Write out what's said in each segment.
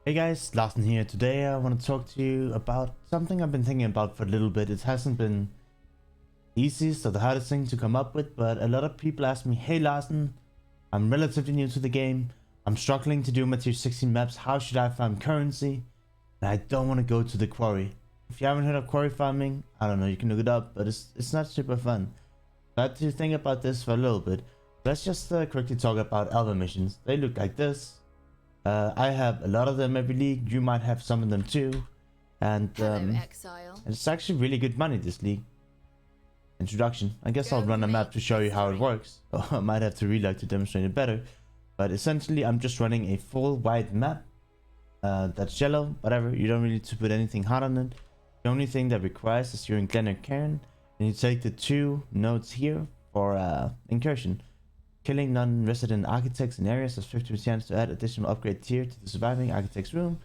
Hey guys, Larsen here. Today I want to talk to you about something I've been thinking about for a little bit. It hasn't been easiest or the hardest thing to come up with, but a lot of people ask me, hey Larsen, I'm relatively new to the game. I'm struggling to do Material 16 maps. How should I farm currency? And I don't want to go to the quarry. If you haven't heard of quarry farming, I don't know, you can look it up, but it's not super fun. So I had to think about this for a little bit. Let's just quickly talk about Alpha missions. They look like this. I have a lot of them every league. You might have some of them too. And it's actually really good money, this league. Introduction. I guess I'll run a map to show you how it works. Or I might have to relog to demonstrate it better. But essentially, I'm just running a full white map. That's yellow, whatever. You don't really need to put anything hard on it. The only thing that requires is you're in Glen or Cairn. And you take the 2 nodes here for incursion. Killing non-resident architects in areas has 50% chance to add additional upgrade tier to the surviving architect's room.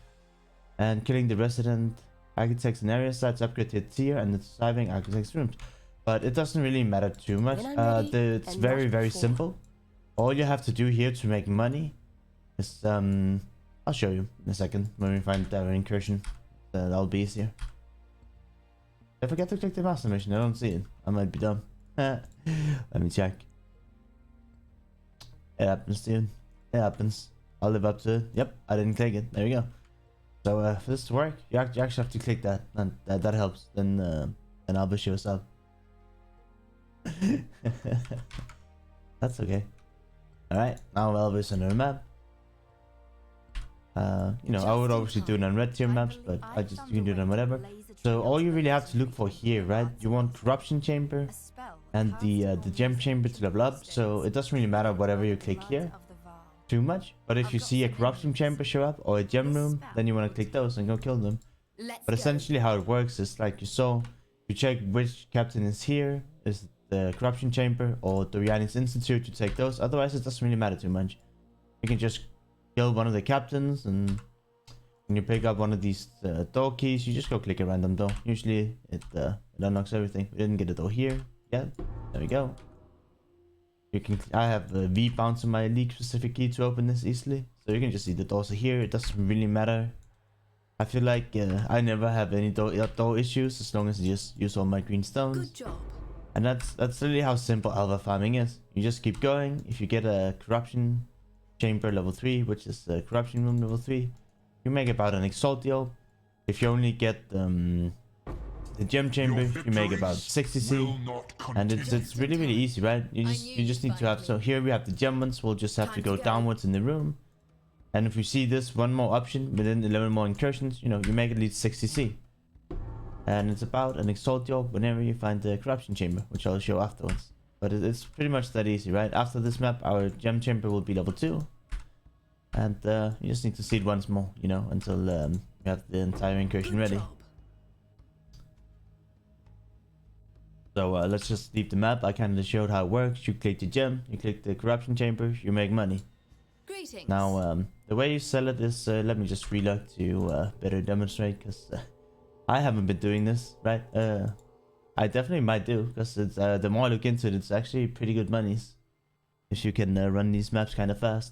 And killing the resident architects in areas adds upgrade tier and the surviving architect's rooms. But it doesn't really matter too much. It's very simple. All you have to do here to make money is I'll show you in a second when we find the incursion. That'll be easier. I forget to click the master mission. I don't see it. I might be dumb. Let me check. It happens, dude. It happens. I'll live up to it. Yep, I didn't click it. There you go. So for this to work, you actually have to click that, and that helps. Then I'll be sure up. That's okay. All right, now Elvis on our map. You know, I would obviously do it on red tier maps, but you can do it on whatever. So all you really have to look for here, right? You want corruption chamber and the gem chamber to level up. So it doesn't really matter whatever you click here too much. But if you see a corruption chamber show up or a gem room, then you want to click those and go kill them. But essentially how it works is like you saw, you check which captain is here, is the corruption chamber or Doriani's Institute, you take those. Otherwise it doesn't really matter too much. You can just kill one of the captains, and when you pick up one of these door keys, you just go click a random door. Usually it unlocks everything. We didn't get a door here yet. There we go. You can. I have a V bound to my league specific key to open this easily, so you can just see the doors are here. It doesn't really matter. I feel like I never have any door issues as long as I just use all my green stones. Good job. And that's really how simple alpha farming is. You just keep going. If you get a corruption chamber level 3, which is the corruption room level 3, you make about an exaltio. If you only get the gem chamber, you make about 60c, and it's really easy, right? You just need to have. So here we have the gem ones. We'll just have to go downwards in the room, and if you see this one more option within 11 more incursions, you know, you make at least 60c, and it's about an exaltio whenever you find the corruption chamber, which I'll show afterwards. But it's pretty much that easy, right? After this map, our gem chamber will be level 2. And you just need to see it once more, you know, until you have the entire incursion ready. So let's just leave the map. I kind of showed how it works. You click the gem, you click the corruption chamber, you make money. Greetings. Now, the way you sell it is, let me just relog to better demonstrate, because I haven't been doing this, right? I definitely might do, because it's the more I look into it, it's actually pretty good monies if you can run these maps kind of fast.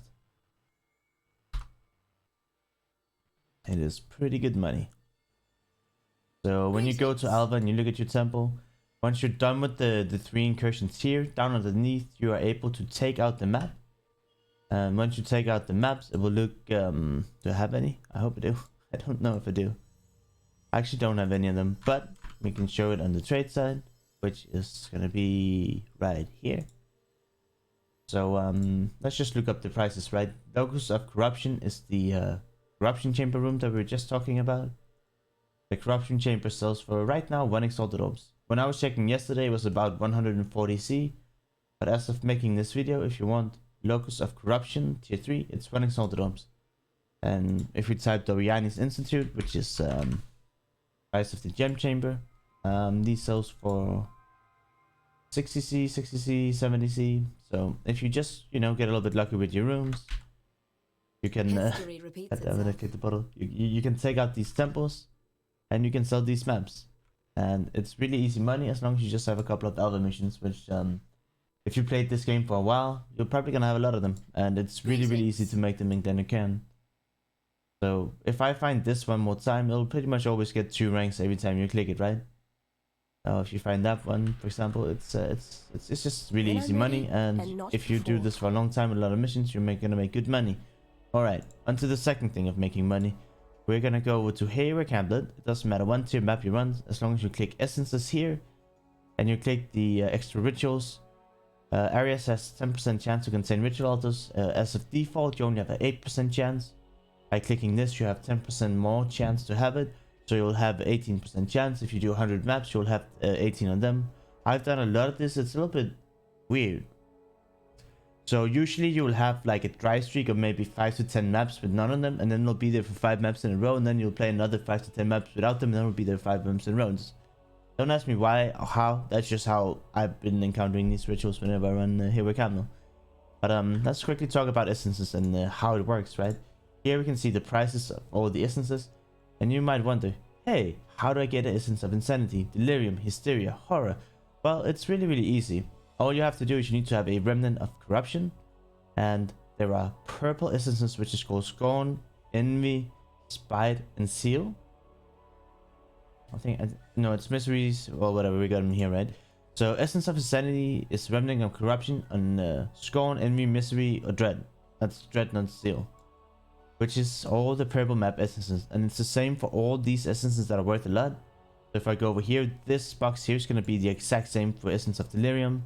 It is pretty good money. So when you go to Alpha and you look at your temple, once you're done with the 3 incursions here, down underneath you are able to take out the map. And once you take out the maps, it will look do I have any? I hope I do. I don't know if I do. I actually don't have any of them, but we can show it on the trade side, which is gonna be right here. So let's just look up the prices, right? Locus of Corruption is the corruption chamber room that we were just talking about. The corruption chamber sells for right now 1 exalted orbs. When I was checking yesterday, it was about 140c. But as of making this video, if you want Locus of Corruption tier 3, it's 1 exalted orbs. And if we type Doriani's Institute, which is price of the gem chamber, these sells for 60c, 60c, 70c. So if you just, you know, get a little bit lucky with your rooms, you can click the bottle. You can take out these temples and you can sell these maps, and it's really easy money as long as you just have a couple of alpha missions, which if you played this game for a while, you're probably gonna have a lot of them, and it's really easy to make them in Glen or Cairn. So if I find this one more time, it'll pretty much always get 2 ranks every time you click it, right? If you find that one, for example, it's just really easy money, and if you do this for a long time with a lot of missions, you're gonna make good money. All right, onto the second thing of making money. We're gonna go over to Hero Camplet. It doesn't matter what tier map you run, as long as you click Essences here, and you click the extra rituals. Areas has 10% chance to contain ritual altars. As of default, you only have an 8% chance. By clicking this, you have 10% more chance to have it. So you'll have 18% chance. If you do 100 maps, you'll have 18 on them. I've done a lot of this. It's a little bit weird. So usually you'll have like a dry streak of maybe 5 to 10 maps with none of them, and then they'll be there for 5 maps in a row, and then you'll play another 5 to 10 maps without them, and then it'll be there 5 maps in a row. Don't ask me why or how. That's just how I've been encountering these rituals whenever I run Hero Camplet. But let's quickly talk about essences and how it works, right? Here we can see the prices of all the essences, and you might wonder, hey, how do I get an Essence of Insanity, Delirium, Hysteria, Horror? Well, it's really easy. All you have to do is you need to have a Remnant of Corruption, and there are purple essences which is called Scorn, Envy, Spite, and Seal. I think, no, it's Miseries, or whatever, we got them here, right? So Essence of Insanity is Remnant of Corruption on Scorn, Envy, Misery, or Dread. That's Dread, not Seal. Which is all the purple map essences, and it's the same for all these essences that are worth a lot. So if I go over here, this box here is going to be the exact same for Essence of Delirium,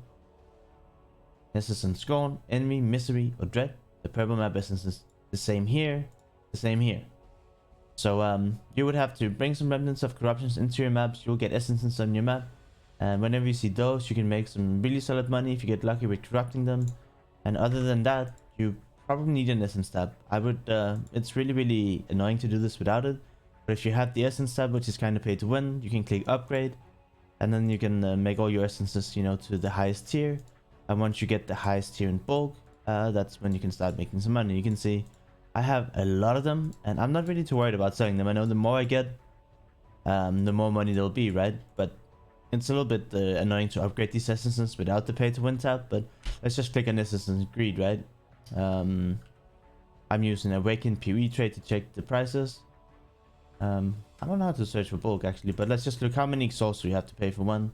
Essence of Scorn, Envy, Misery, or Dread. The purple map essences, the same here, the same here. So you would have to bring some Remnants of Corruptions into your maps. You'll get essences on your map, and whenever you see those, you can make some really solid money if you get lucky with corrupting them. And other than that, you probably need an essence tab. I would it's really annoying to do this without it, but if you have the essence tab, which is kind of pay to win, you can click upgrade, and then you can make all your essences, you know, to the highest tier. And once you get the highest tier in bulk, that's when you can start making some money. You can see I have a lot of them, and I'm not really too worried about selling them. I know the more I get, the more money there'll be, right? But it's a little bit annoying to upgrade these essences without the pay to win tab. But let's just click on Essence Greed, right? I'm using Awakened PoE trade to check the prices. I don't know how to search for bulk actually, but let's just look how many exalts you have to pay for one.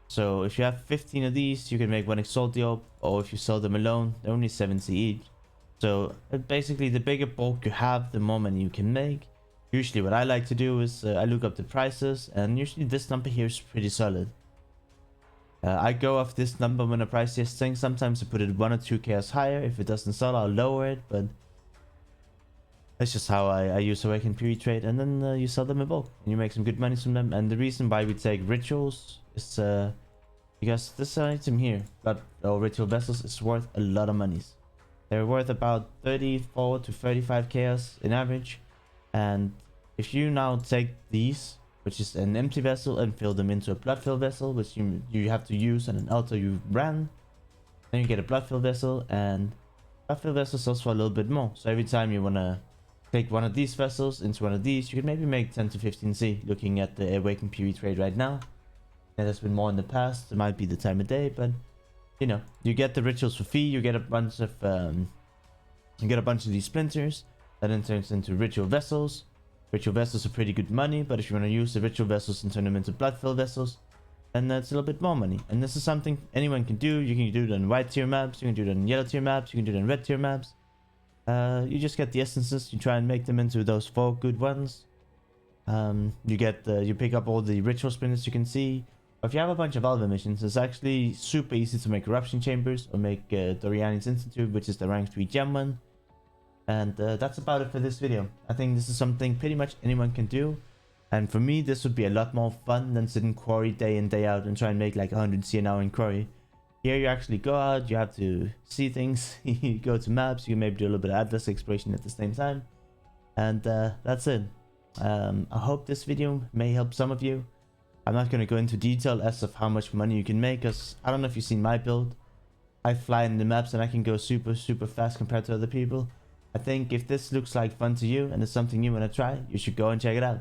So if you have 15 of these, you can make one exalt deal, or if you sell them alone, they're only 70 each. So basically, the bigger bulk you have, the more money you can make. Usually what I like to do is I look up the prices, and usually this number here is pretty solid. I go off this number when I price this thing. Sometimes I put it 1 or 2 KS higher. If it doesn't sell, I'll lower it, but that's just how I use Awakened PoE trade, and then you sell them in bulk and you make some good money from them. And the reason why we take rituals is because this item here, Blood or Ritual Vessels, is worth a lot of monies. They're worth about 34 to 35 KS in average, and if you now take these, which is an empty vessel, and fill them into a blood-filled vessel, which you have to use on an altar you ran, then you get a blood-filled vessel, and blood-filled vessel sells for a little bit more. So every time you want to take one of these vessels into one of these, you can maybe make 10 to 15C. Looking at the Awakened PoE trade right now, it has been more in the past. It might be the time of day, but you know, you get the rituals for free. You get a bunch of these splinters that then turns into ritual vessels. Ritual vessels are pretty good money, but if you want to use the ritual vessels and turn them into blood-filled vessels, then that's a little bit more money. And this is something anyone can do. You can do it on white tier maps, you can do it on yellow tier maps, you can do it on red tier maps. You just get the essences, you try and make them into those 4 good ones. You pick up all the ritual splinters you can see. Or if you have a bunch of Alva missions, it's actually super easy to make corruption chambers or make Doriani's Institute, which is the rank 3 gem one. And that's about it for this video. I think this is something pretty much anyone can do. And for me, this would be a lot more fun than sitting quarry day in day out and try and make like 100 C an hour in quarry. Here you actually go out, you have to see things, you go to maps, you can maybe do a little bit of Atlas exploration at the same time. And that's it. I hope this video may help some of you. I'm not going to go into detail as of how much money you can make, because I don't know if you've seen my build. I fly in the maps and I can go super fast compared to other people. I think if this looks like fun to you and it's something you want to try, you should go and check it out.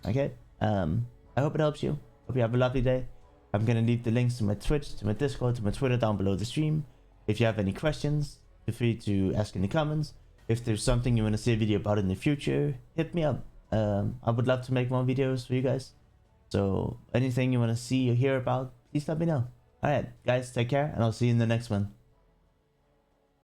Okay? I hope it helps you. Hope you have a lovely day. I'm going to leave the links to my Twitch, to my Discord, to my Twitter down below the stream. If you have any questions, feel free to ask in the comments. If there's something you want to see a video about in the future, hit me up. I would love to make more videos for you guys. So anything you want to see or hear about, please let me know. Alright, guys, take care, and I'll see you in the next one.